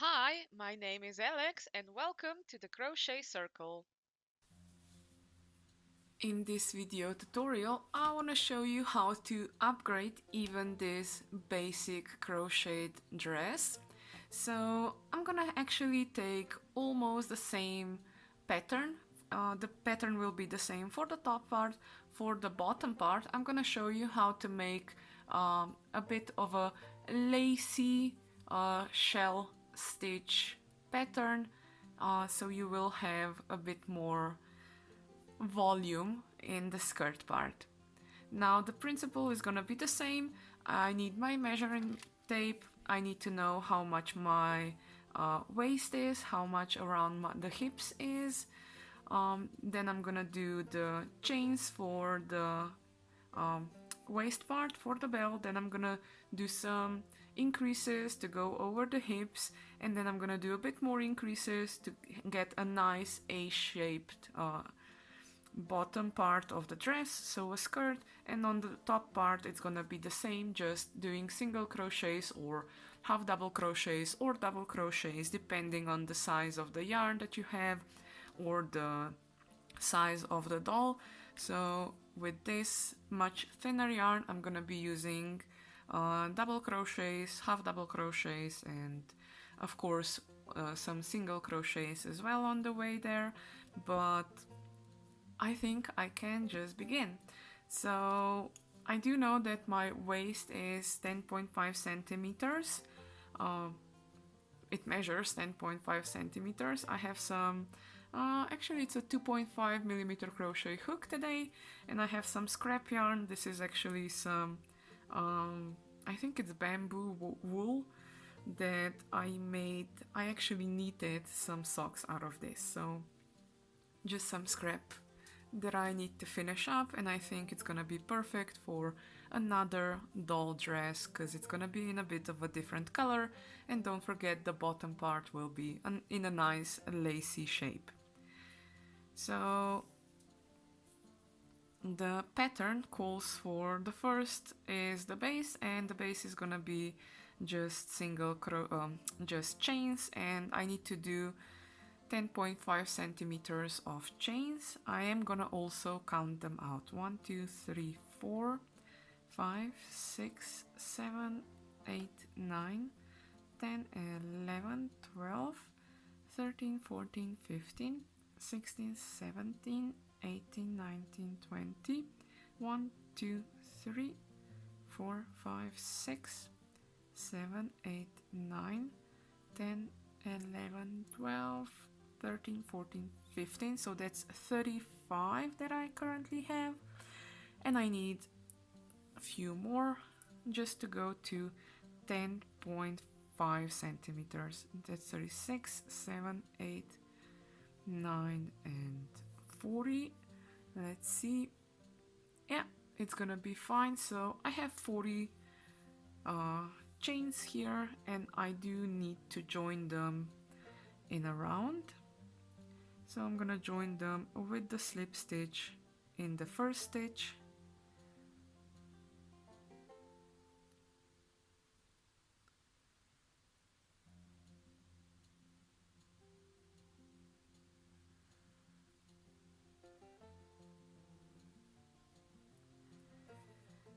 Hi, my name is Alex and welcome to the Crochet Circle. In this video tutorial, I want to show you how to upgrade even this basic crocheted dress. So I'm gonna actually take almost the same pattern. The pattern will be the same for the top part. For the bottom part, I'm gonna show you how to make a bit of a lacy shell stitch pattern, so you will have a bit more volume in the skirt part. Now the principle is gonna be the same. I need my measuring tape. I need to know how much my waist is, how much around the hips is. Then I'm gonna do the chains for the um, waist part for the belt. Then I'm gonna do some increases to go over the hips, and then I'm gonna do a bit more increases to get a nice A-shaped bottom part of the dress, so a skirt, and on the top part it's gonna be the same, just doing single crochets or half double crochets or double crochets depending on the size of the yarn that you have or the size of the doll. So with this much thinner yarn I'm gonna be using double crochets, half double crochets, and of course some single crochets as well on the way there, but I think I can just begin. So I do know that my waist is 10.5 centimeters. Uh, it measures 10.5 centimeters. I have some, actually it's a 2.5 millimeter crochet hook today, and I have some scrap yarn. This is actually some, I think it's bamboo wool that I made. I actually knitted some socks out of this, so just some scrap that I need to finish up, and I think it's gonna be perfect for another doll dress because it's gonna be in a bit of a different color, and don't forget the bottom part will be in a nice lacy shape. So the pattern calls for, the first is the base, and the base is gonna be just just chains, and I need to do 10.5 centimeters of chains. I am gonna also count them out. 1, 2, 3, 4, 5, 6, 7, 8, 9, 10, 11, 12, 13, 14, 15, 16, 17, 18, 19, 20. 1, 2, 3, 4, 5, 6, 7, 8, 9, 10, 11, 12, 13, 14, 15. So that's 35 that I currently have, and I need a few more just to go to 10.5 centimeters. That's 36, 7, 8, 9, and 40. Let's see. Yeah, it's gonna be fine. So I have 40 chains here, and I do need to join them in a round. So I'm gonna join them with the slip stitch in the first stitch,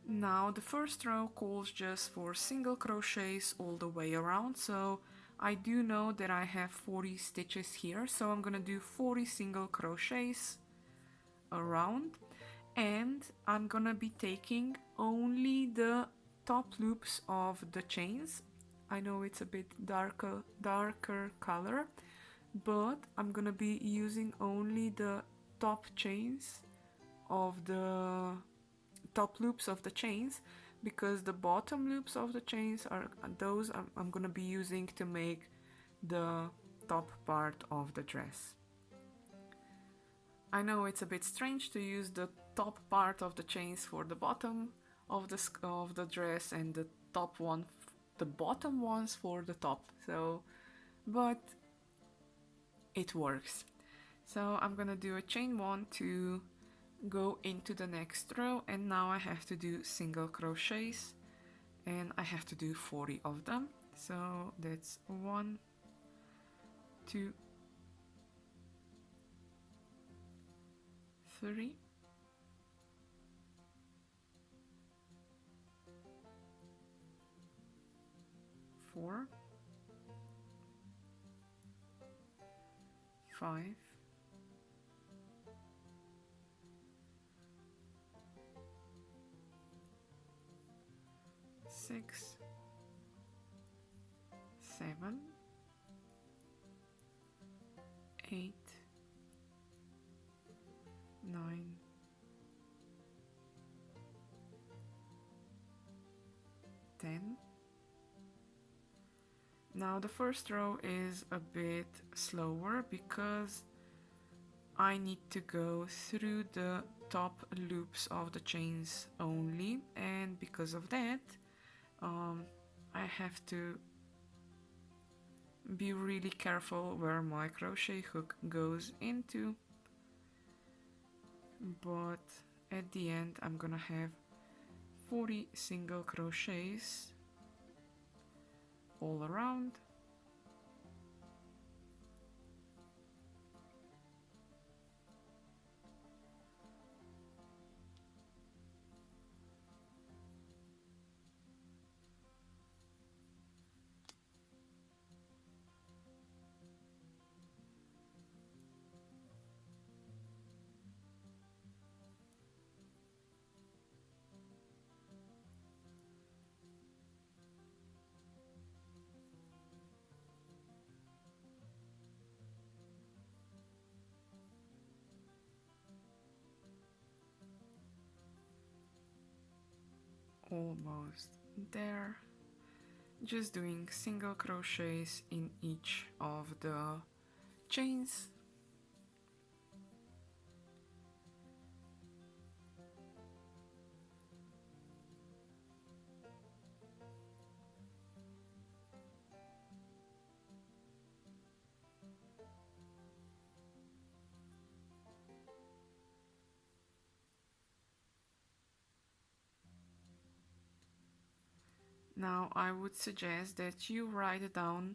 now the first row calls just for single crochets all the way around, so I do know that I have 40 stitches here, so I'm gonna do 40 single crochets around, and I'm gonna be taking only the top loops of the chains. I know it's a bit darker color, but I'm gonna be using only the top chains of the top loops of the chains, because the bottom loops of the chains are those I'm gonna be using to make the top part of the dress. I know it's a bit strange to use the top part of the chains for the bottom of the dress and the the bottom ones for the top. So, but it works. So I'm gonna do a chain 1 to go into the next row, and now I have to do single crochets, and I have to do 40 of them. So that's 1, 2, 3, 4, 5, 6, 7, 8, 9, 10. Now the first row is a bit slower because I need to go through the top loops of the chains only, and because of that I have to be really careful where my crochet hook goes into, but at the end I'm gonna have 40 single crochets all around. Almost there. Just doing single crochets in each of the chains. Now I would suggest that you write down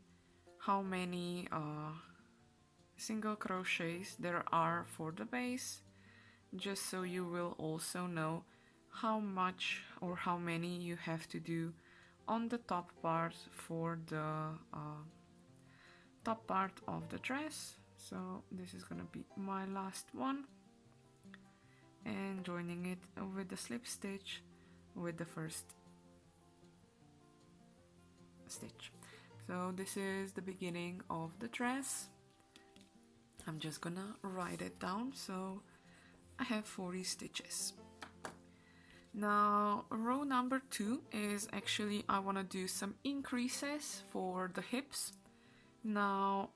how many single crochets there are for the base, just so you will also know how much or how many you have to do on the top part for the top part of the dress. So this is gonna be my last one, and joining it with the slip stitch with the first stitch. So this is the beginning of the dress. I'm just gonna write it down. So I have 40 stitches. Now row number 2 is actually I want to do some increases for the hips. Now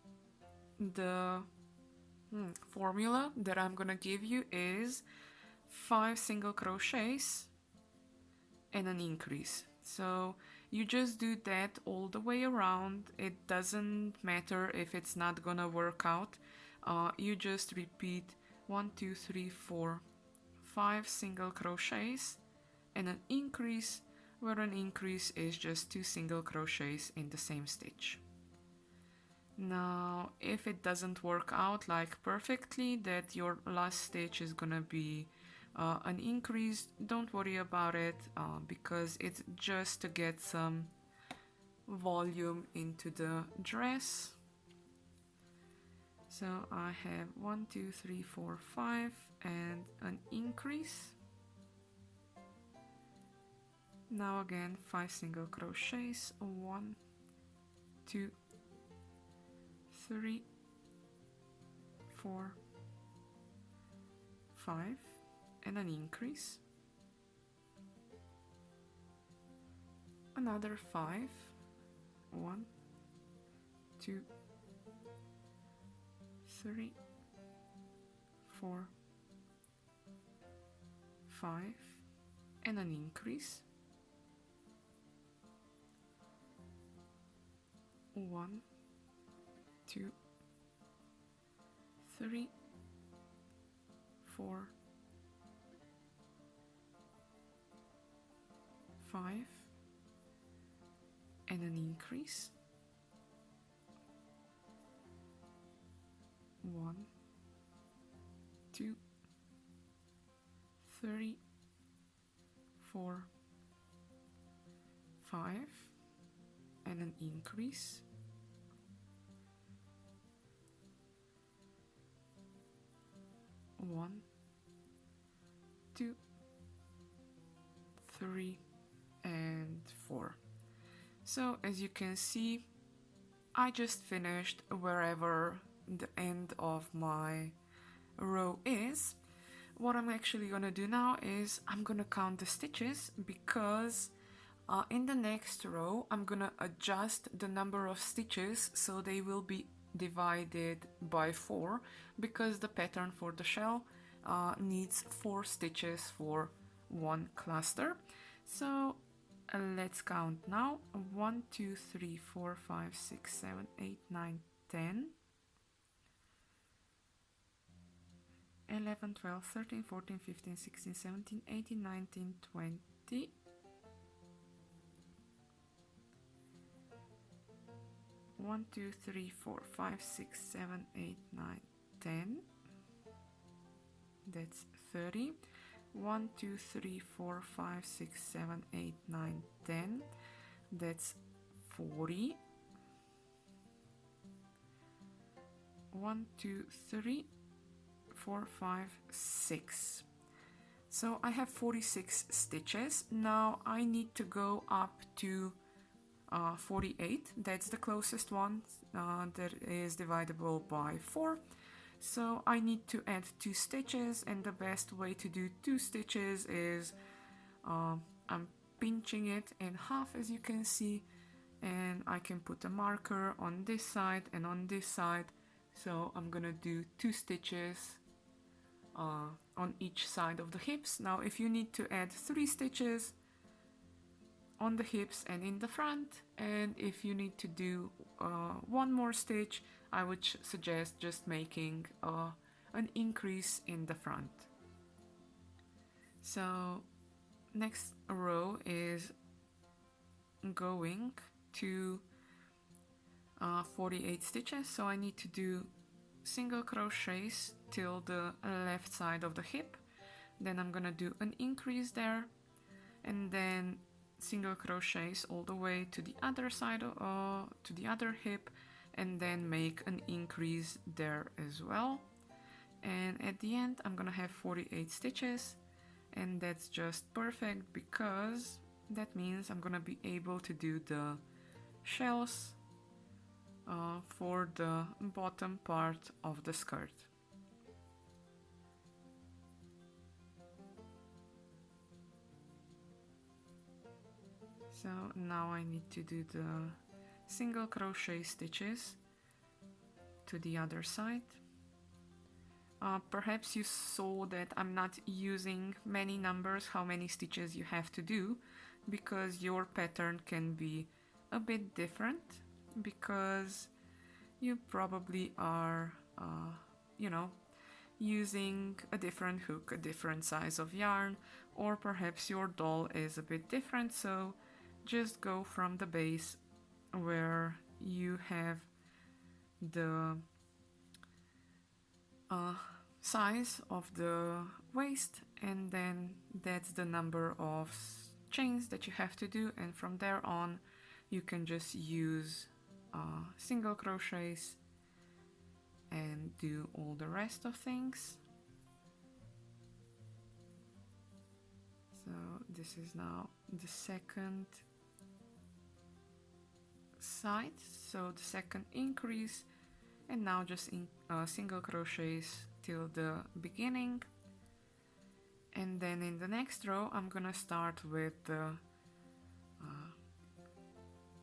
the formula that I'm gonna give you is 5 single crochets and an increase. So you just do that all the way around. It doesn't matter if it's not gonna work out. You just repeat 1, 2, 3, 4, 5 single crochets and an increase, where an increase is just 2 single crochets in the same stitch. Now if it doesn't work out like perfectly, that your last stitch is gonna be an increase, don't worry about it, because it's just to get some volume into the dress. So I have 1, 2, 3, 4, 5 and an increase. Now again 5 single crochets, 1, 2, 3, 4, 5 and an increase. Another 5, 1, 2, 3, 4, 5 and an increase. 1, 2, 3, 4, 5 and an increase. 1, 2, 3, 4, 5, and an increase. 1, 2, 3, and 4. So as you can see, I just finished wherever the end of my row is. What I'm actually gonna do now is I'm gonna count the stitches, because in the next row I'm gonna adjust the number of stitches so they will be divided by 4, because the pattern for the shell needs 4 stitches for one cluster. So let's count now. 1, 2, 3, 4, 5, 6, 7, 8, 9, 10, 11, 12, 13, 14, 15, 16, 17, 18, 19, 20, 1, 2, 3, 4, 5, 6, 7, 8, 9, 10. That's 30. 1, 2, 3, 4, 5, 6, 7, 8, 9, 10. That's 40. 1, 2, 3, 4, 5, 6. So I have 46 stitches. Now I need to go up to 48. That's the closest one that is divisible by 4. So I need to add 2 stitches, and the best way to do 2 stitches is I'm pinching it in half, as you can see, and I can put a marker on this side and on this side. So I'm gonna do 2 stitches on each side of the hips. Now if you need to add 3 stitches on the hips and in the front, and if you need to do one more stitch, I would suggest just making an increase in the front. So next row is going to 48 stitches, so I need to do single crochets till the left side of the hip, then I'm gonna do an increase there, and then single crochets all the way to the other side to the other hip, and then make an increase there as well. And at the end I'm gonna have 48 stitches, and that's just perfect, because that means I'm gonna be able to do the shells for the bottom part of the skirt. So now I need to do the single crochet stitches to the other side. Perhaps you saw that I'm not using many numbers, how many stitches you have to do, because your pattern can be a bit different, because you probably are, using a different hook, a different size of yarn, or perhaps your doll is a bit different, so just go from the base where you have the size of the waist, and then that's the number of chains that you have to do, and from there on you can just use single crochets and do all the rest of things. So this is now the second side, so the second increase, and now just in single crochets till the beginning. And then in the next row I'm gonna start with the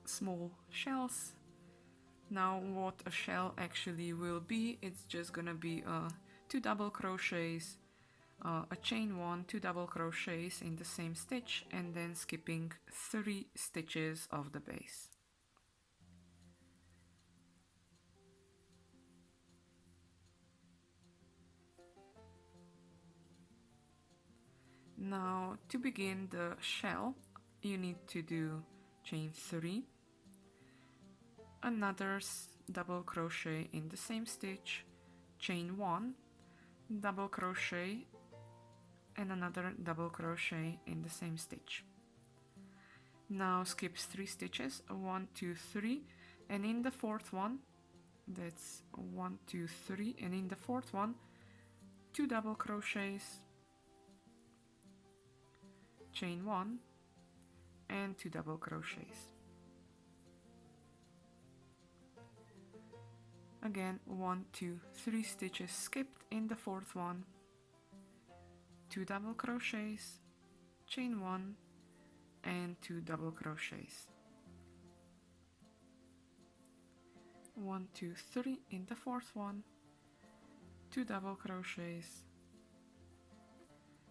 small shells. Now what a shell actually will be, it's just gonna be 2 double crochets, a chain 1, 2 double crochets in the same stitch, and then skipping 3 stitches of the base. Now to begin the shell you need to do chain 3, another double crochet in the same stitch, chain 1, double crochet, and another double crochet in the same stitch. Now skip 3 stitches, 1, 2, 3, and in the fourth one, that's 1, 2, 3, and in the fourth one, 2 double crochets, chain 1, and 2 double crochets. Again, 1, 2, 3 stitches skipped in the fourth one, 2 double crochets, chain 1, and 2 double crochets. 1, 2, 3 in the fourth one, 2 double crochets,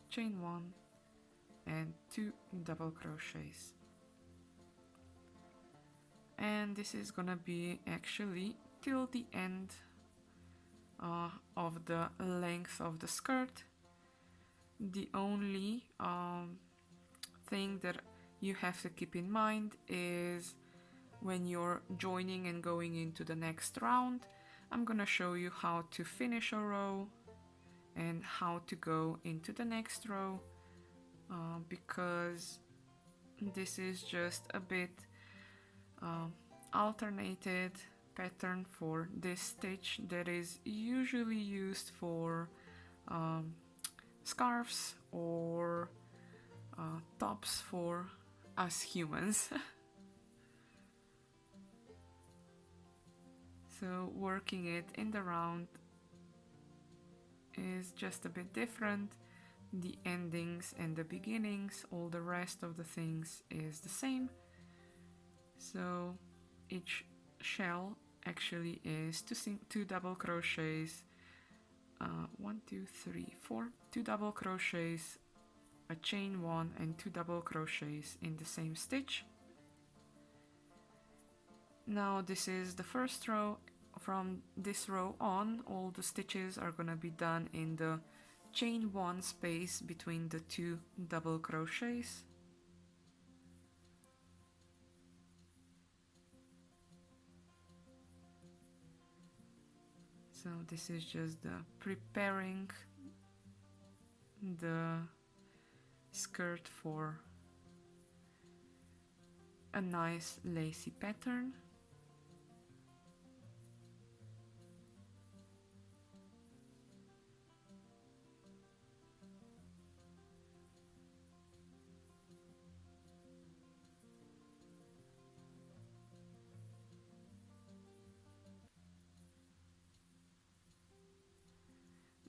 chain 1, and 2 double crochets. And this is gonna be actually till the end of the length of the skirt. The only thing that you have to keep in mind is when you're joining and going into the next round, I'm gonna show you how to finish a row and how to go into the next row, because this is just a bit alternated pattern for this stitch that is usually used for scarves or tops for us humans. So working it in the round is just a bit different. The endings and the beginnings, all the rest of the things is the same. So each shell actually is 2 double crochets, 1, 2, 3, 4, 2 double crochets, a chain 1, and 2 double crochets in the same stitch. Now this is the first row. From this row on, all the stitches are gonna be done in the chain 1 space between the 2 double crochets. So this is just the preparing the skirt for a nice lacy pattern.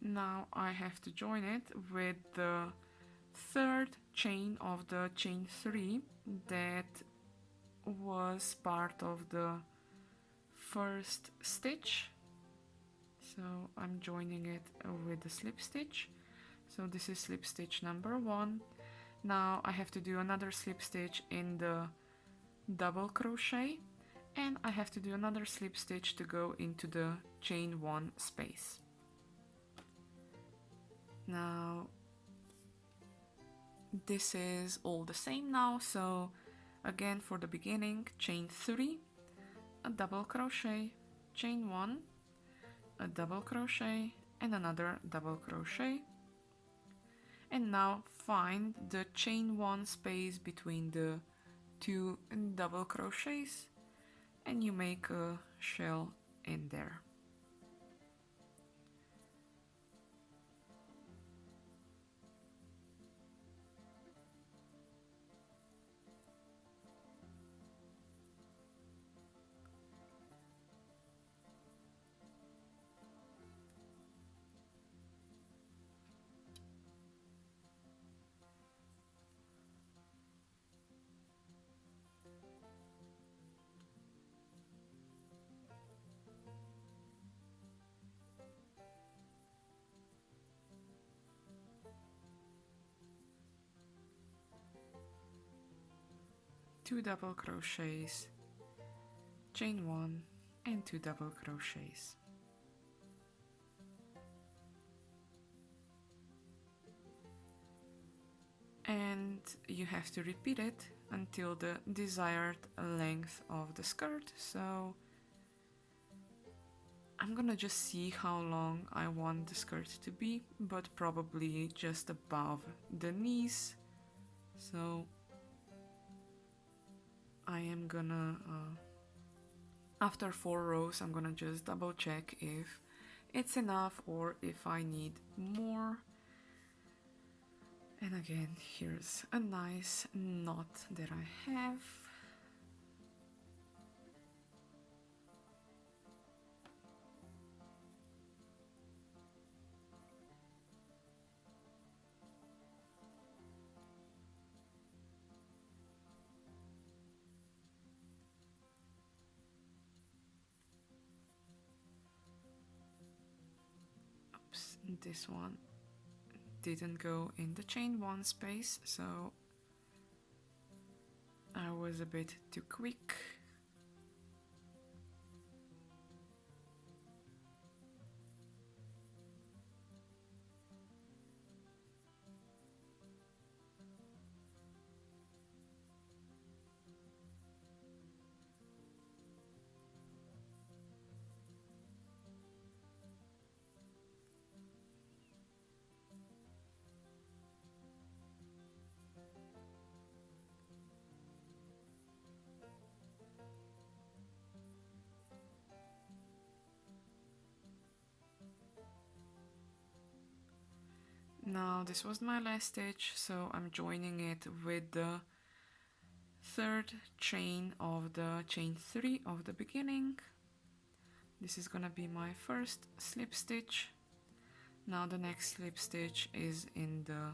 Now I have to join it with the third chain of the chain 3 that was part of the first stitch. So I'm joining it with the slip stitch. So this is slip stitch number 1. Now I have to do another slip stitch in the double crochet, and I have to do another slip stitch to go into the chain 1 space. Now this is all the same now, so again for the beginning, chain 3, a double crochet, chain 1, a double crochet, and another double crochet. And now find the chain 1 space between the 2 double crochets, and you make a shell in there. Two double crochets, chain 1, and 2 double crochets. And you have to repeat it until the desired length of the skirt. So I'm gonna just see how long I want the skirt to be, but probably just above the knees. So I am gonna, after 4 rows, I'm gonna just double check if it's enough or if I need more. And again, here's a nice knot that I have. Oops, this one didn't go in the chain one space, so I was a bit too quick. Now this was my last stitch, so I'm joining it with the third chain of the chain 3 of the beginning. This is gonna be my first slip stitch. Now the next slip stitch is in the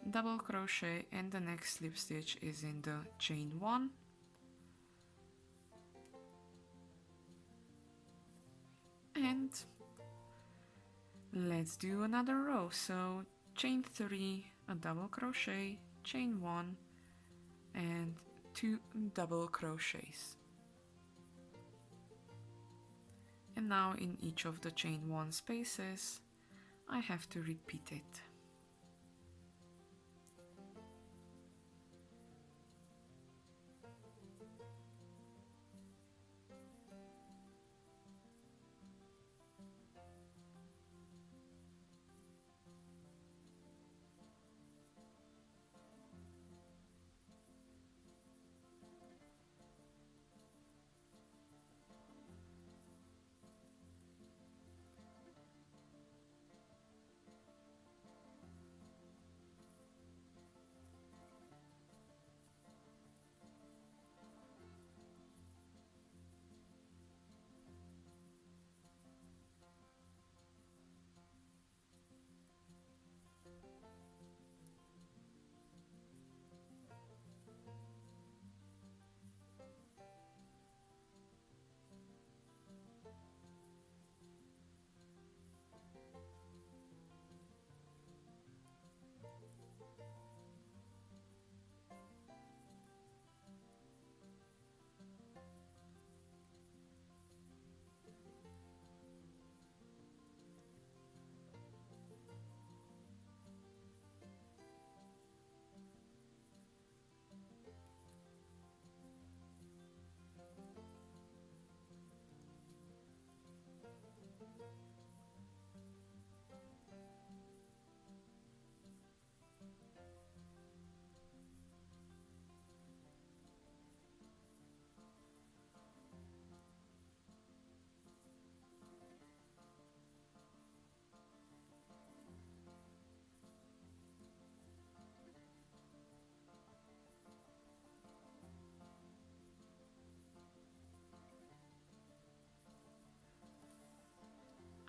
double crochet and the next slip stitch is in the chain 1. And let's do another row. So chain 3, a double crochet, chain 1 and 2 double crochets. And now in each of the chain 1 spaces I have to repeat it.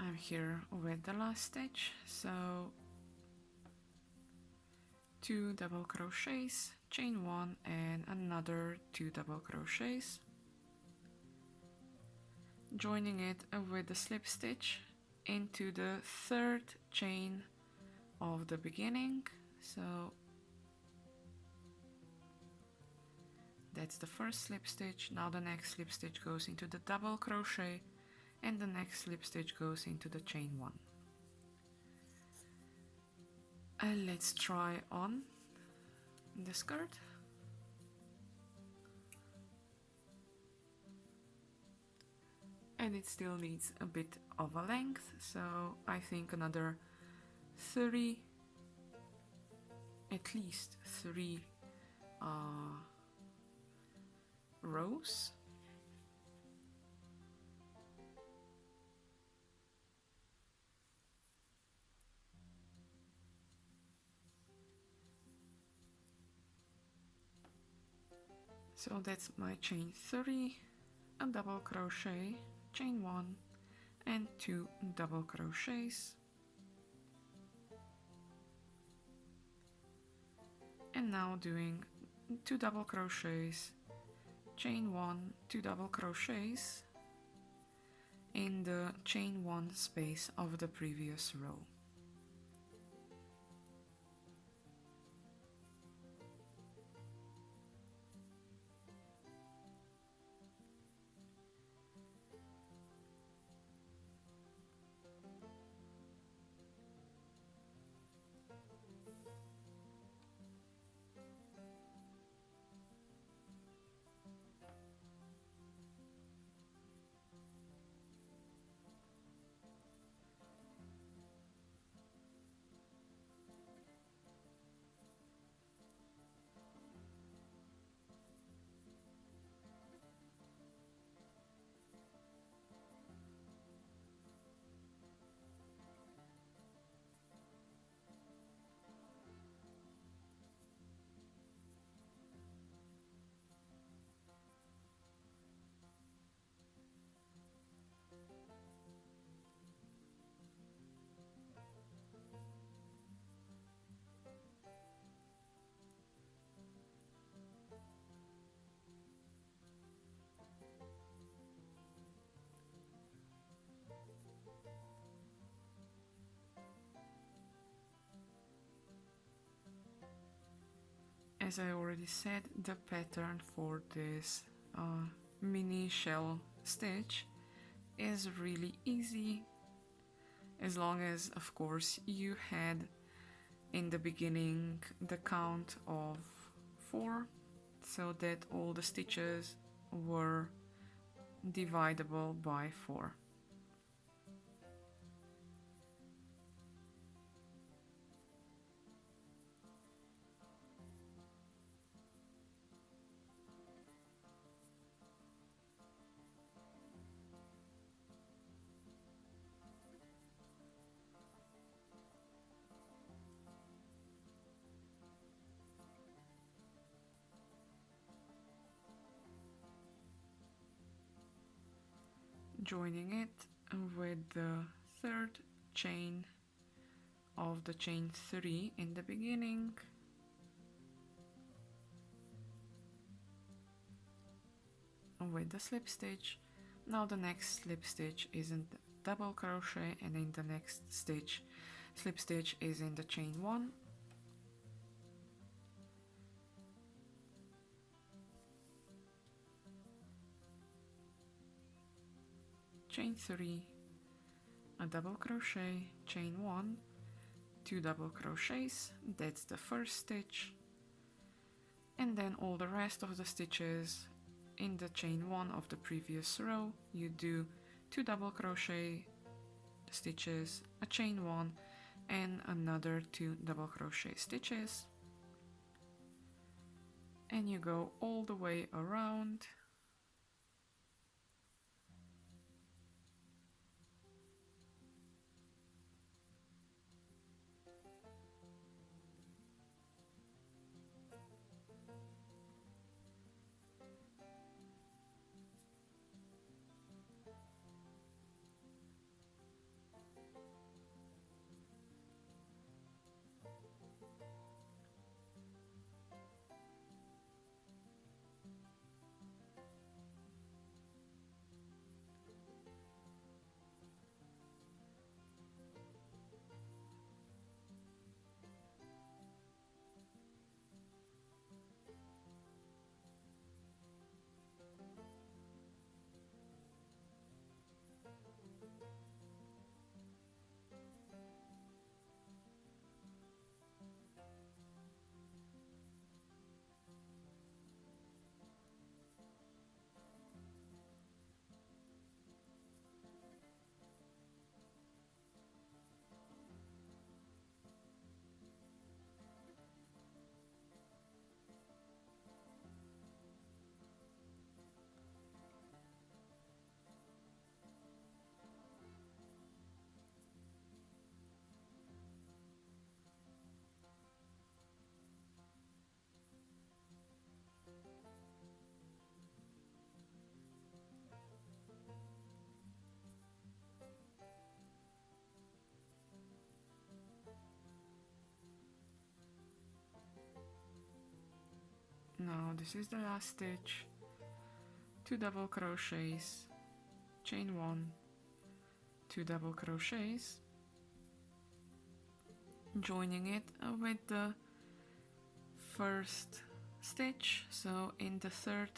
I'm here with the last stitch, so 2 double crochets, chain 1 and another 2 double crochets, joining it with the slip stitch into the third chain of the beginning. So that's the first slip stitch. Now the next slip stitch goes into the double crochet and the next slip stitch goes into the chain 1. And let's try on the skirt. and it still needs a bit of a length, so I think another 30, at least 3 rows. So that's my chain 30, a double crochet, chain 1 and 2 double crochets, and now doing 2 double crochets, chain 1, 2 double crochets in the chain 1 space of the previous row. As I already said, the pattern for this mini shell stitch is really easy, as long as, of course, you had in the beginning the count of 4, so that all the stitches were dividable by 4. Joining it with the third chain of the chain 3 in the beginning, with the slip stitch. Now the next slip stitch is in the double crochet, and in the next stitch slip stitch is in the chain 1, chain 3, a double crochet, chain 1, 2 double crochets, that's the first stitch, and then all the rest of the stitches in the chain 1 of the previous row, you do 2 double crochet stitches, a chain 1 and another 2 double crochet stitches, and you go all the way around. Now this is the last stitch, 2 double crochets, chain 1, 2 double crochets, joining it with the first stitch, so in the third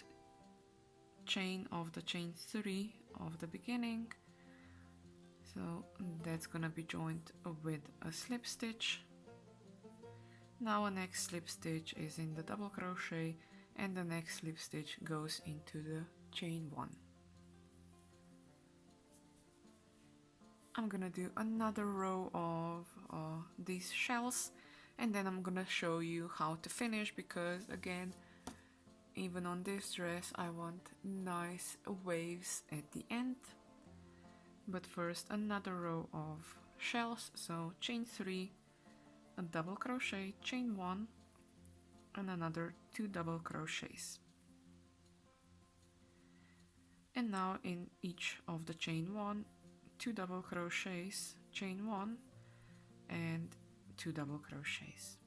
chain of the chain 3 of the beginning, so that's gonna be joined with a slip stitch. Now a next slip stitch is in the double crochet, and the next slip stitch goes into the chain 1. I'm gonna do another row of these shells, and then I'm gonna show you how to finish, because again, even on this dress I want nice waves at the end. But first, another row of shells, so chain 3, a double crochet, chain 1, and another 2 double crochets. And now in each of the chain 1, 2 double crochets, chain 1, and 2 double crochets.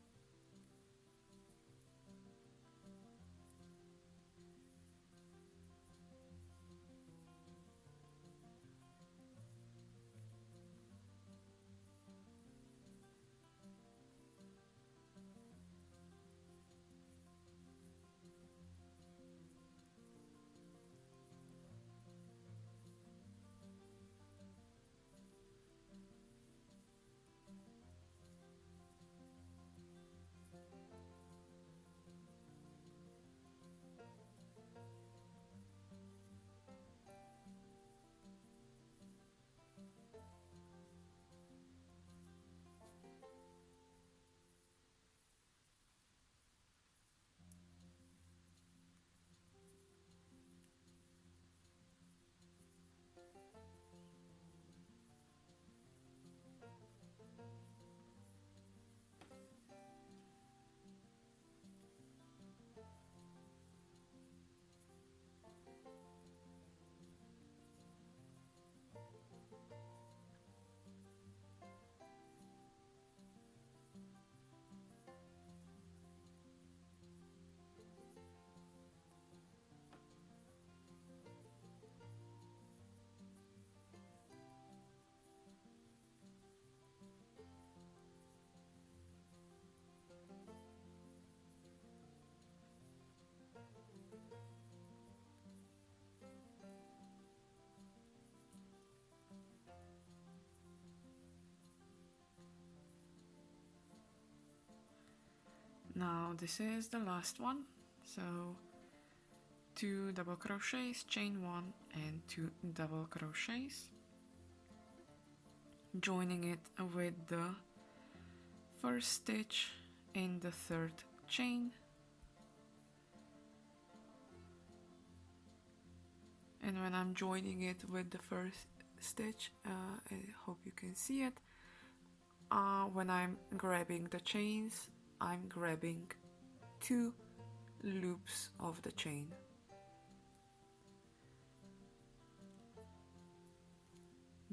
Now this is the last one, so 2 double crochets, chain 1, and 2 double crochets, joining it with the first stitch in the third chain, and when I'm joining it with the first stitch, I hope you can see it, when I'm grabbing the chains, I'm grabbing 2 loops of the chain.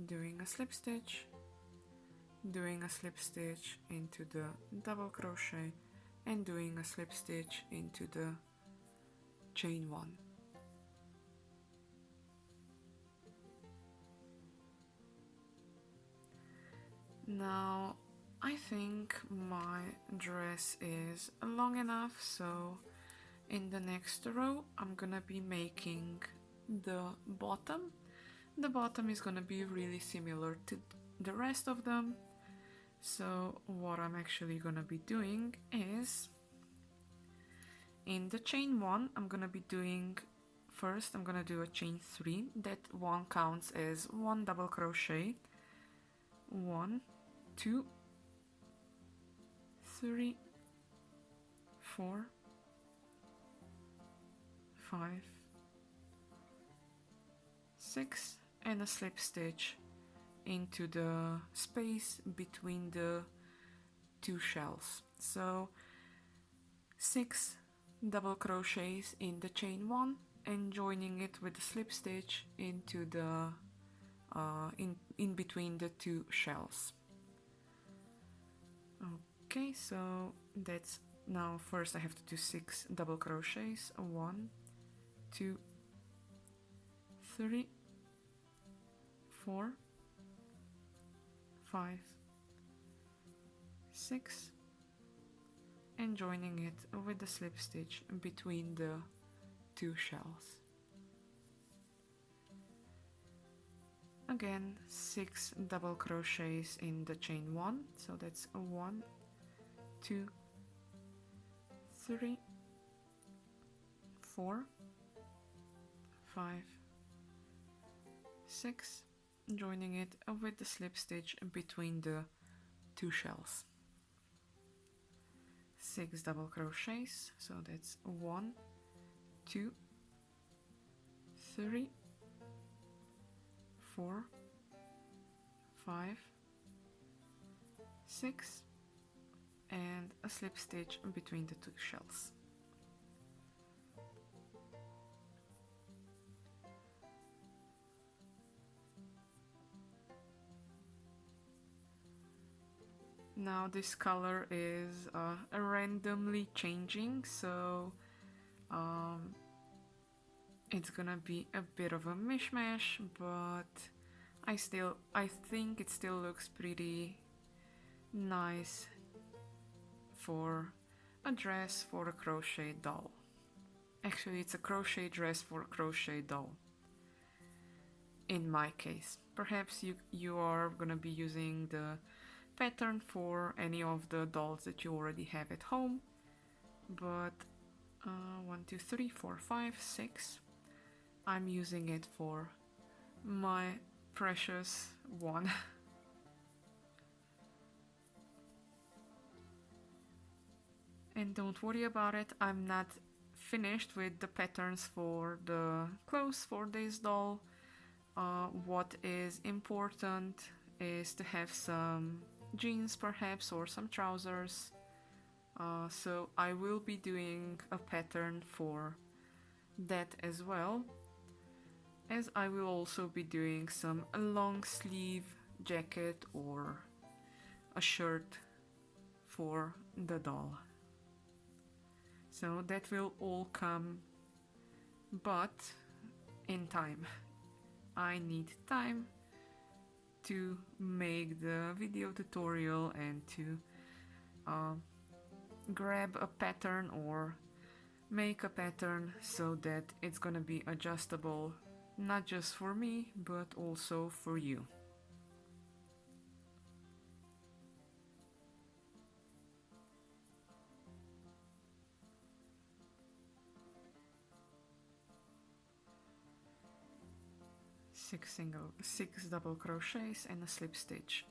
Doing a slip stitch, doing a slip stitch into the double crochet, and doing a slip stitch into the chain 1. Now I think my dress is long enough, so in the next row I'm gonna be making the bottom. The bottom is gonna be really similar to the rest of them, so what I'm actually gonna be doing is, in the chain 1 I'm gonna be doing, first I'm gonna do a chain 3, that one counts as 1 double crochet, 1, 2, 3, 4, 5, 6, and a slip stitch into the space between the 2 shells. So 6 double crochets in the chain 1 and joining it with a slip stitch into the in between the 2 shells. Okay, so that's Now first I have to do 6 double crochets. 1, 2, 3, 4, 5, 6, and joining it with the slip stitch between the 2 shells. Again, 6 double crochets in the chain 1, so that's 1, 2, 3, 4, 5, 6, joining it with the slip stitch between the 2 shells. 6 double crochets, so that's 1, 2, 3, 4, 5, 6, and a slip stitch between the 2 shells. Now this color is randomly changing, so it's gonna be a bit of a mishmash, but I think it still looks pretty nice for a dress for a crochet doll. Actually, it's a crochet dress for a crochet doll. In my case, perhaps you are gonna be using the pattern for any of the dolls that you already have at home, but 1, 2, 3, 4, 5, 6. I'm using it for my precious one. And don't worry about it, I'm not finished with the patterns for the clothes for this doll. What is important is to have some jeans perhaps, or some trousers. So I will be doing a pattern for that as well, as I will also be doing some long sleeve jacket or a shirt for the doll. So that will all come, but in time. I need time to make the video tutorial and to grab a pattern or make a pattern so that it's gonna be adjustable, not just for me but also for you. Six double crochets and a slip stitch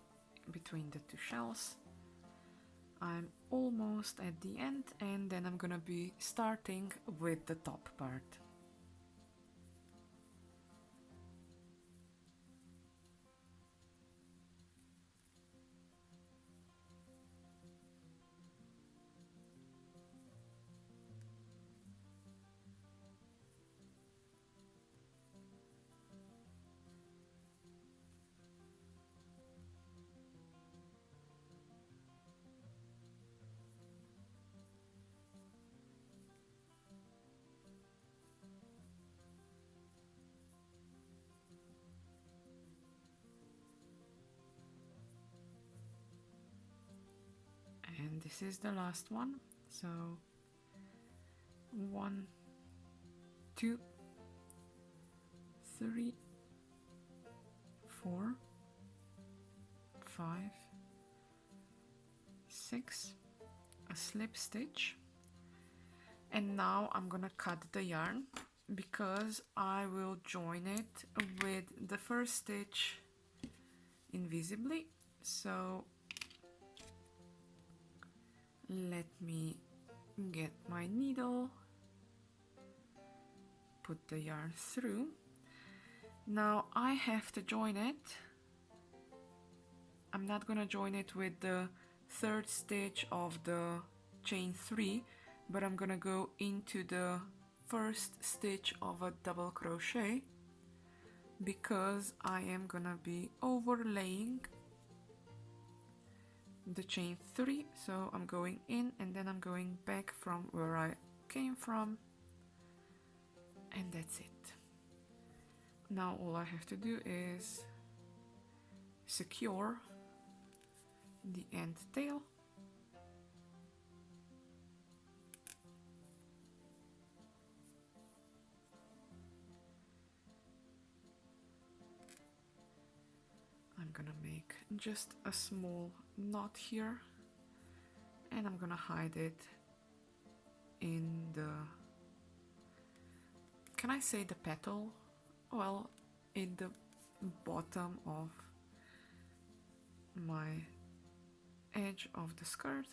between the 2 shells. I'm almost at the end, and then I'm gonna be starting with the top part. And this is the last one, so 1, 2, 3, 4, 5, 6, a slip stitch, and now I'm gonna cut the yarn because I will join it with the first stitch invisibly. So let me get my needle, put the yarn through. Now I have to join it. I'm not gonna join it with the 3rd stitch of the chain 3, but I'm gonna go into the 1st stitch of a double crochet because I am gonna be overlaying the chain 3, so I'm going in and then I'm going back from where I came from, and that's it. Now all I have to do is secure the end tail. I'm gonna make just a small knot here, and I'm gonna hide it in the, can I say the petal? Well, in the bottom of my edge of the skirt.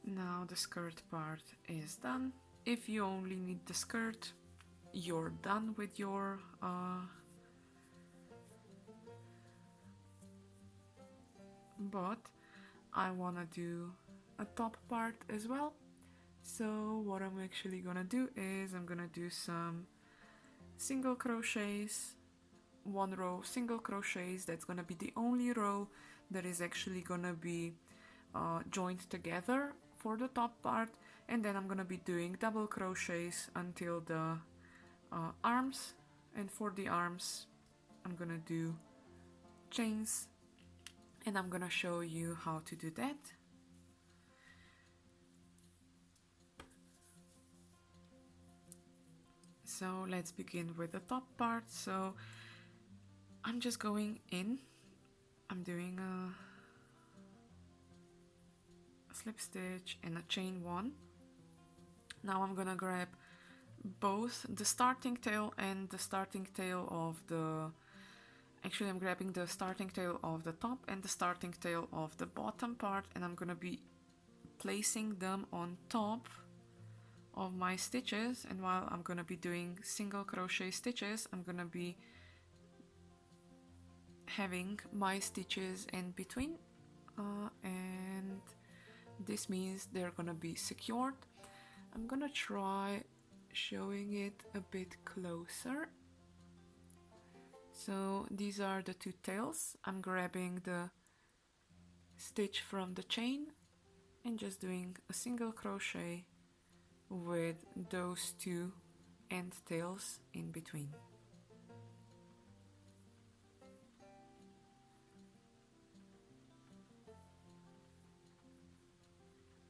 Now the skirt part is done. If you only need the skirt, you're done with your but I wanna do a top part as well. So what I'm actually gonna do is I'm gonna do some single crochets, one row single crochets. That's gonna be the only row that is actually gonna be joined together for the top part, and then I'm gonna be doing double crochets until the arms, and for the arms I'm gonna do chains, and I'm gonna show you how to do that. So let's begin with the top part. So I'm just going in, I'm doing a slip stitch and a chain 1. Now I'm gonna grab both the starting tail and the starting tail of the, actually I'm grabbing the starting tail of the top and the starting tail of the bottom part, and I'm gonna be placing them on top of my stitches. And while I'm gonna be doing single crochet stitches, I'm gonna be having my stitches in between, and this means they're gonna be secured. I'm gonna try showing it a bit closer. So these are the two tails. I'm grabbing the stitch from the chain and just doing a single crochet with those two end tails in between.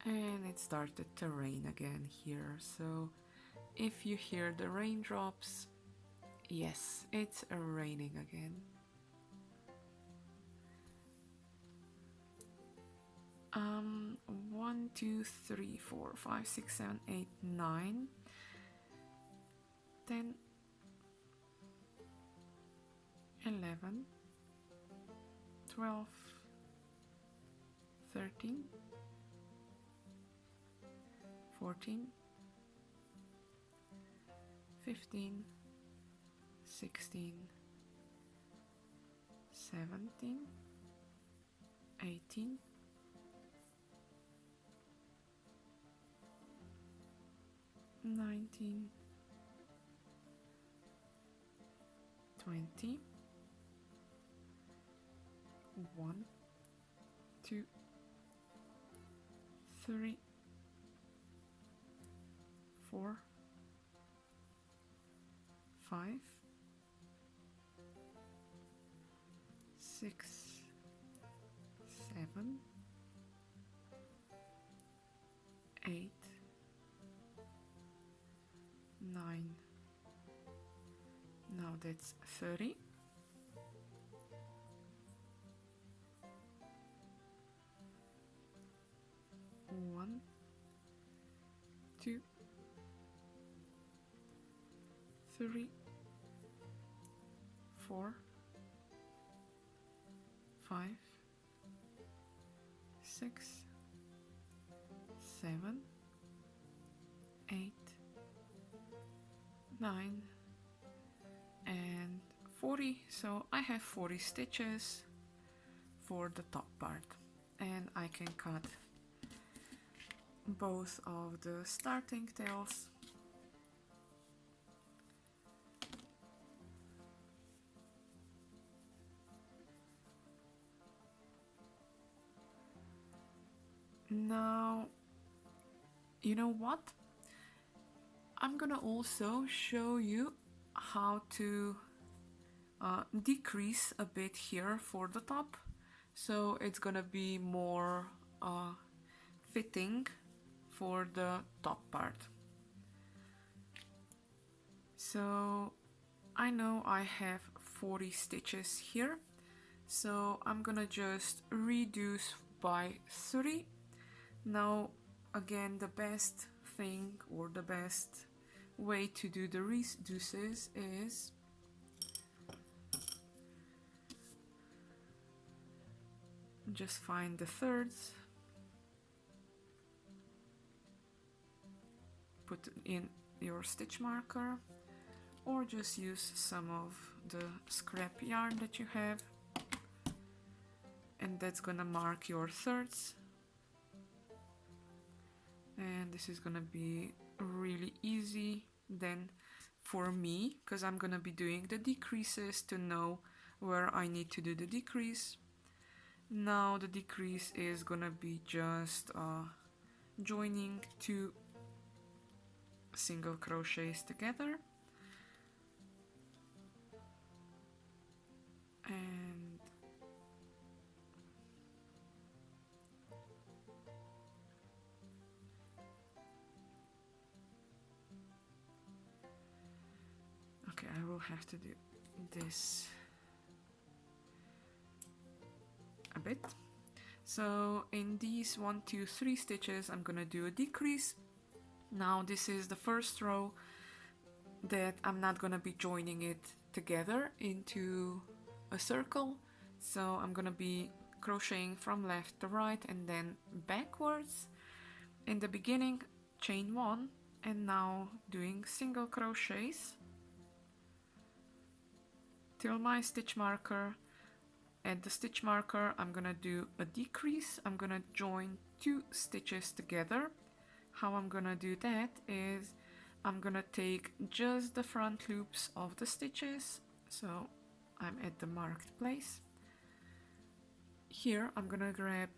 And it started to rain again here, so if you hear the raindrops, yes, it's raining again. 1, 2, 3, 4, 5, 6, 7, 8, 9, 10, 11, 12, 13, 14, 15, 16, 17, 18, 19, 20, 1, 2, 3, 4, 5, 6, 7, 8, 9. Now that's 30. 1, 2, 3, 4, 5, 6, 7, 8, 9, and 40. So I have 40 stitches for the top part, and I can cut both of the starting tails. Now, you know what? I'm gonna also show you how to decrease a bit here for the top, so it's gonna be more fitting for the top part. So I know I have 40 stitches here, so I'm gonna just reduce by 3. Now again, the best thing or the best way to do the reduces is just find the thirds, put in your stitch marker, or just use some of the scrap yarn that you have, and that's gonna mark your thirds. And this is gonna be really easy then for me, because I'm gonna be doing the decreases to know where I need to do the decrease. Now the decrease is gonna be just joining 2 single crochets together, and okay, I will have to do this a bit. So in these 1, 2, 3 stitches I'm gonna do a decrease. Now this is the first row that I'm not gonna be joining it together into a circle, so I'm gonna be crocheting from left to right and then backwards. In the beginning, chain 1, and now doing single crochets till my stitch marker. At the stitch marker I'm gonna do a decrease. I'm gonna join 2 stitches together. How I'm gonna do that is I'm gonna take just the front loops of the stitches, so I'm at the marked place. Here I'm gonna grab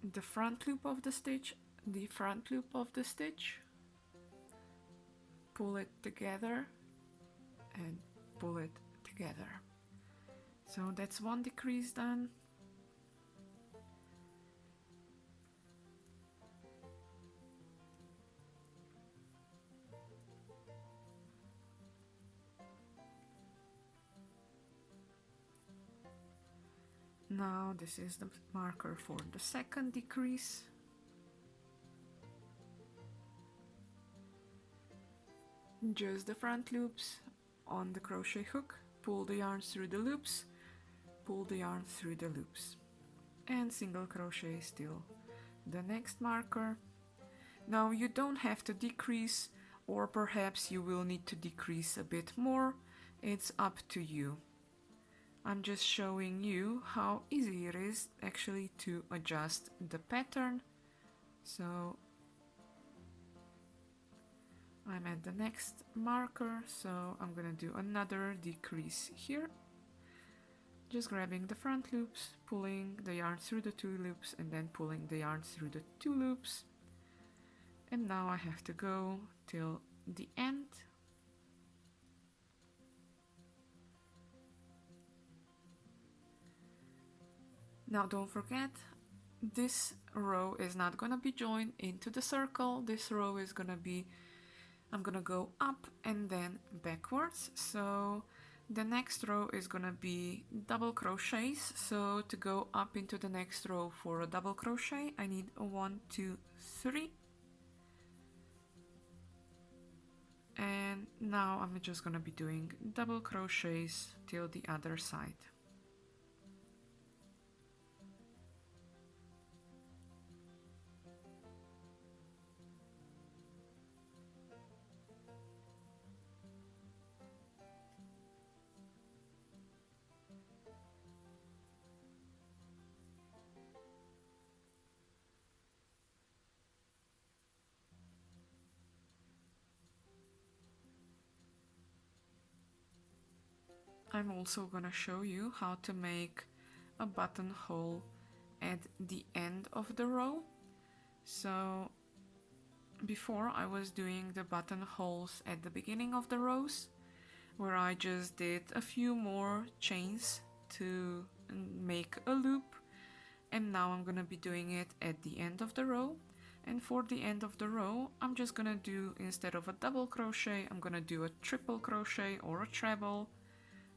the front loop of the stitch, the front loop of the stitch, pull it together and pull it together. So that's 1 decrease done. Now this is the marker for the second decrease. Just the front loops on the crochet hook, pull the yarn through the loops, pull the yarn through the loops, and single crochet still the next marker. Now you don't have to decrease, or perhaps you will need to decrease a bit more. It's up to you. I'm just showing you how easy it is actually to adjust the pattern. So I'm at the next marker, so I'm gonna do another decrease here. Just grabbing the front loops, pulling the yarn through the 2 loops, and then pulling the yarn through the 2 loops. And now I have to go till the end. Now don't forget, this row is not gonna be joined into the circle. This row is gonna be, I'm gonna go up and then backwards. So the next row is gonna be double crochets. So to go up into the next row for a double crochet, I need a 1, 2, 3. And now I'm just gonna be doing double crochets till the other side. I'm also gonna show you how to make a buttonhole at the end of the row. So before I was doing the buttonholes at the beginning of the rows, where I just did a few more chains to make a loop, and now I'm gonna be doing it at the end of the row. And for the end of the row, I'm just gonna do, instead of a double crochet, I'm gonna do a triple crochet or a treble,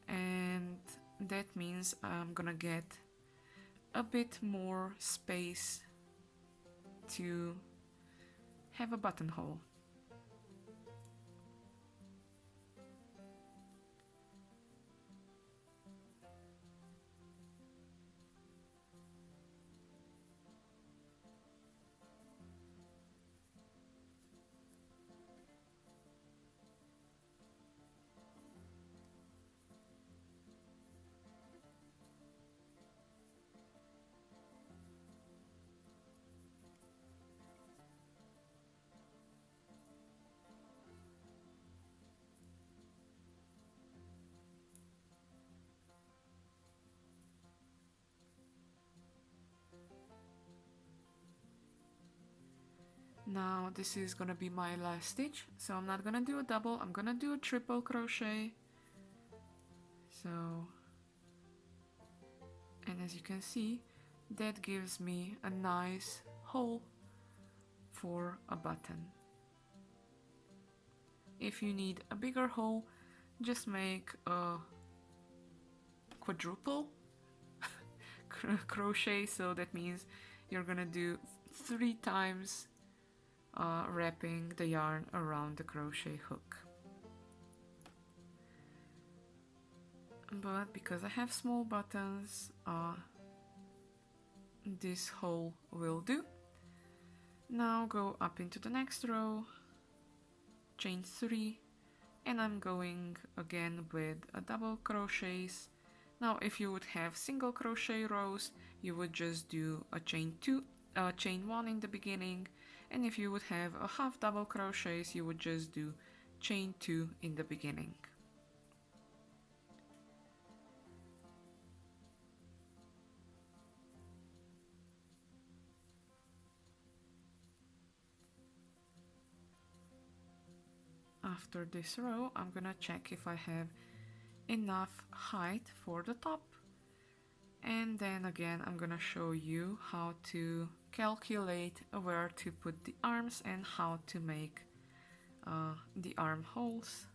and that means I'm gonna get a bit more space to have a buttonhole. Now this is gonna be my last stitch, so I'm not gonna do a double, I'm gonna do a triple crochet. So, and as you can see, that gives me a nice hole for a button. If you need a bigger hole, just make a quadruple crochet, so that means you're gonna do 3 times wrapping the yarn around the crochet hook. But because I have small buttons, this hole will do. Now go up into the next row, chain 3, and I'm going again with a double crochets. Now if you would have single crochet rows, you would just do a chain 1 in the beginning, and if you would have a half double crochets, you would just do chain 2 in the beginning. After this row, I'm gonna check if I have enough height for the top, and then again I'm gonna show you how to calculate where to put the arms and how to make the armholes.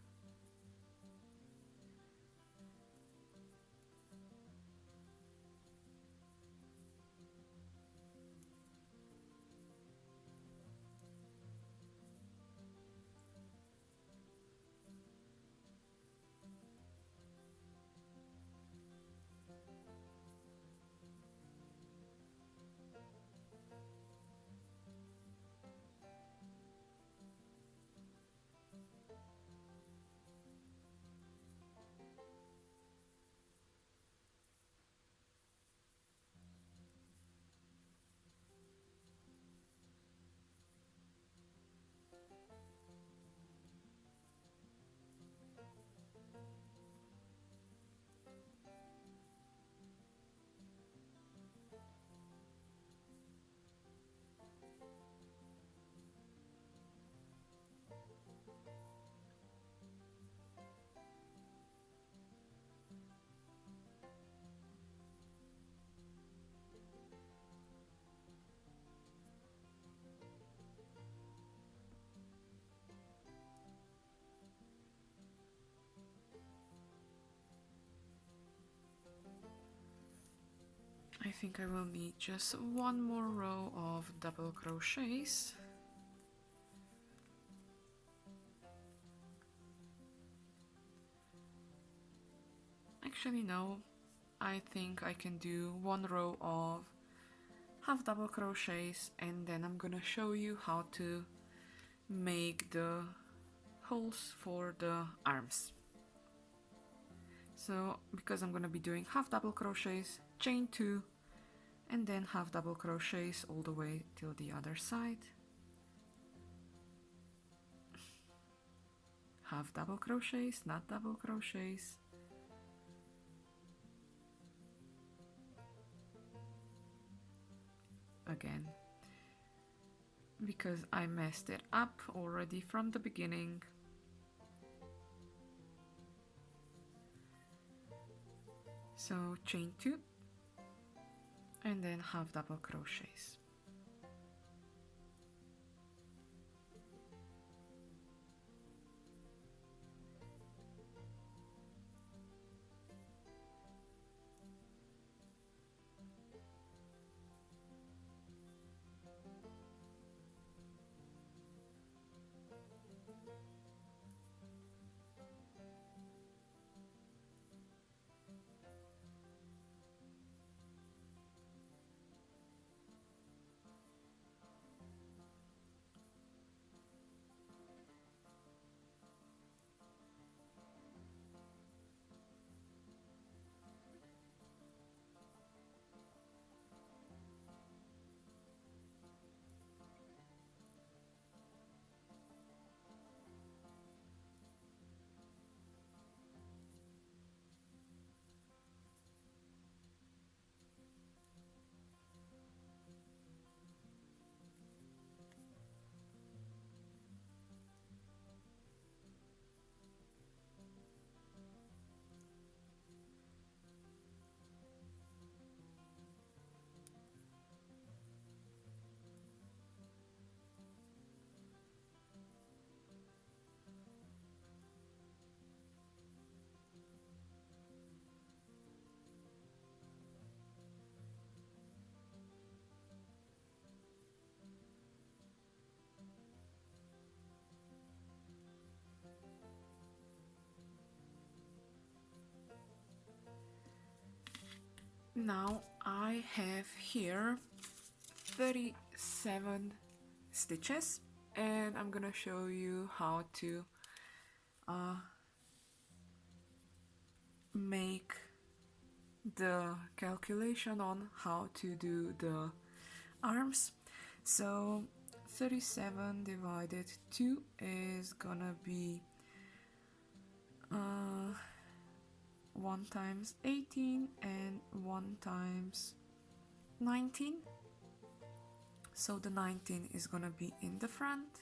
I think I will need just one more row of double crochets. Actually no, I think I can do one row of half double crochets, and then I'm gonna show you how to make the holes for the arms. So because I'm gonna be doing half double crochets, chain 2, and then half double crochets all the way till the other side, half double crochets, not double crochets, because I messed it up already from the beginning. So chain 2 and then half double crochets. Now I have here 37 stitches, and I'm gonna show you how to make the calculation on how to do the arms. So 37 divided 2 is gonna be 1 times 18 and 1 times 19. So the 19 is gonna be in the front.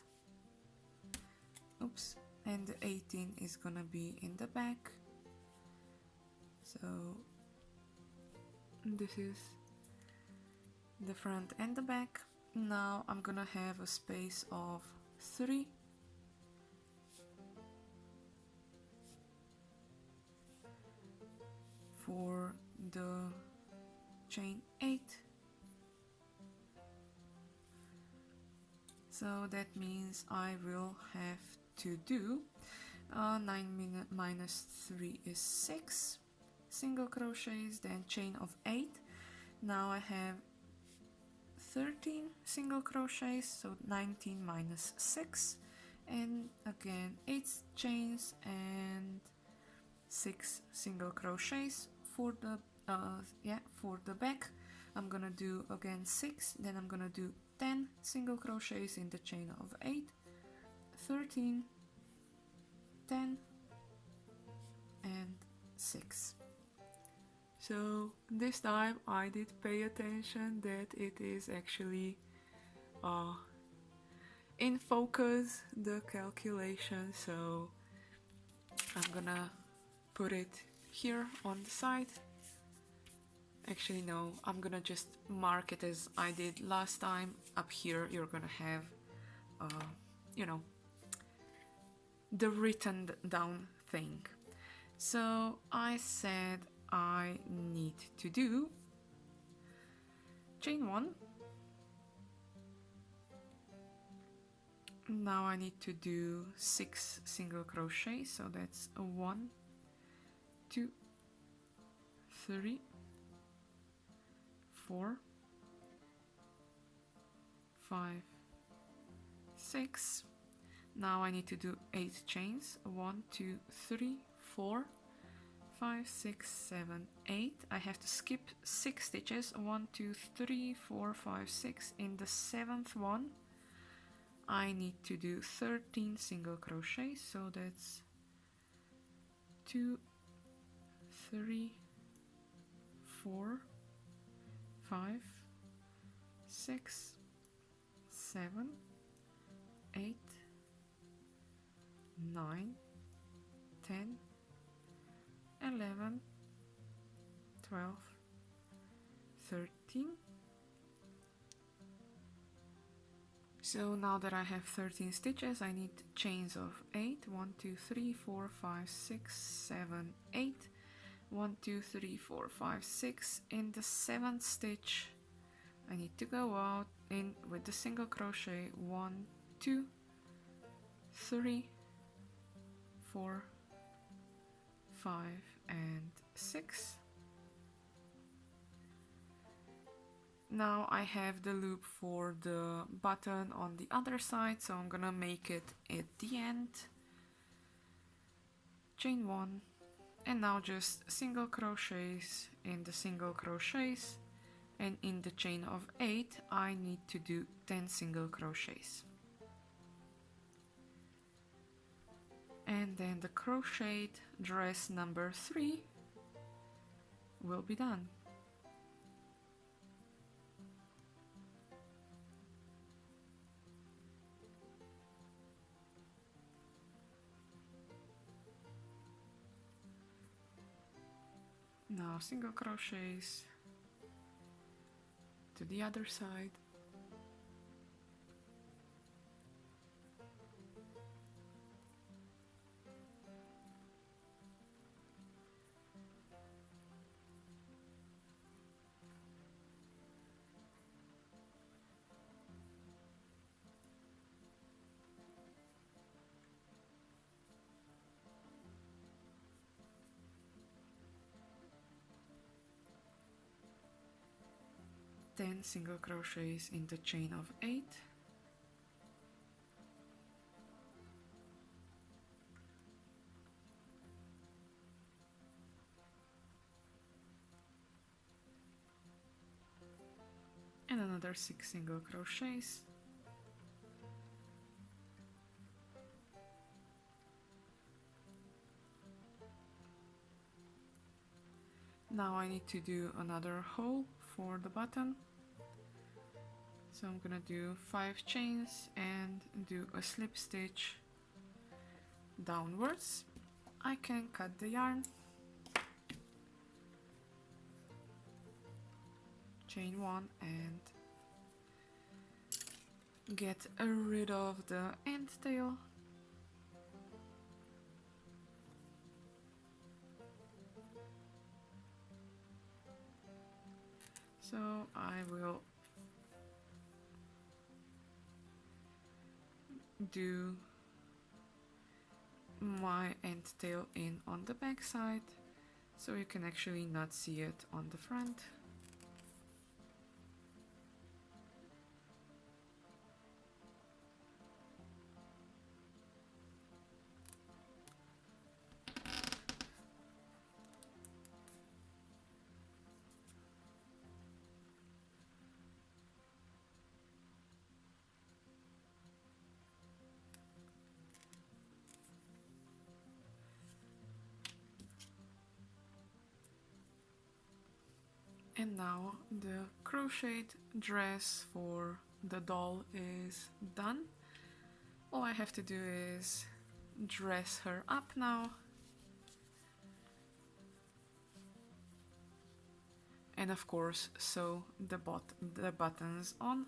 Oops. And the 18 is gonna be in the back. So this is the front and the back. Now I'm gonna have a space of 3 for the chain 8. So that means I will have to do 9 minus 3 is 6 single crochets, then chain of 8. Now I have 13 single crochets, so 19 minus 6, and again 8 chains and 6 single crochets for the for the back. I'm gonna do again 6, then I'm gonna do 10 single crochets in the chain of 8, 13, 10 and 6. So this time I did pay attention that it is actually in focus, the calculation, so I'm gonna put it here on the side. Actually no, I'm gonna just mark it as I did last time. Up here you're gonna have you know, the written down thing. So I said I need to do chain 1. Now I need to do 6 single crochet, so that's a 1, 2, 3, 4, 5, 6. Now I need to do 8 chains, 1, 2, 3, 4, 5, 6, 7, 8. I have to skip 6 stitches, 1, 2, 3, 4, 5, 6. In the 7th one I need to do 13 single crochets, so that's 2, 3, 4, 5, 6, 7, 8, 9, 10, 11, 12, 13. So now that I have 13 stitches, I need chains of 8. 1, 2, 3, 4, 5, 6, 7, 8. 1, 2, 3, 4, 5, 6. In the 7th stitch, I need to go out in with the single crochet. 1, 2, 3, 4, 5, and 6. Now I have the loop for the button on the other side, so I'm gonna make it at the end. Chain 1, and now just single crochets in the single crochets, and in the chain of 8 I need to do 10 single crochets. And then the crocheted dress number 3 will be done. Now single crochets to the other side. Ten single crochets in the chain of 8. And another 6 single crochets. Now I need to do another hole for the button. So I'm gonna do 5 chains and do a slip stitch downwards. I can cut the yarn, chain 1, and get rid of the end tail. So I will do my end tail in on the back side, so you can actually not see it on the front. And now the crocheted dress for the doll is done. All I have to do is dress her up now. And of course sew the buttons on.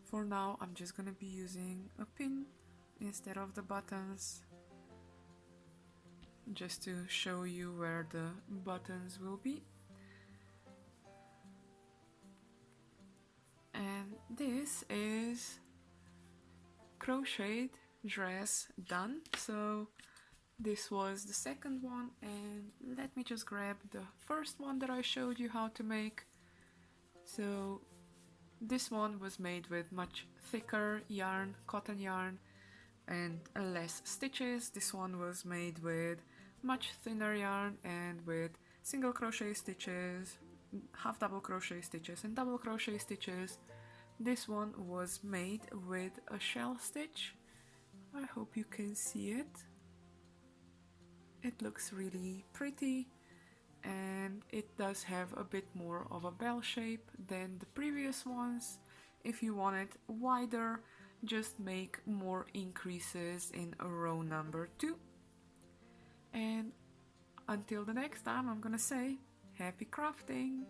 For now I'm just gonna be using a pin instead of the buttons, just to show you where the buttons will be. And this is crocheted dress done. So this was the second one, and let me just grab the first one that I showed you how to make. So this one was made with much thicker yarn, cotton yarn, and less stitches. This one was made with much thinner yarn and with single crochet stitches, half double crochet stitches, and double crochet stitches. This one was made with a shell stitch. I hope you can see it. It looks really pretty, and it does have a bit more of a bell shape than the previous ones. If you want it wider, just make more increases in row number 2. And until the next time, I'm gonna say happy crafting!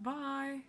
Bye!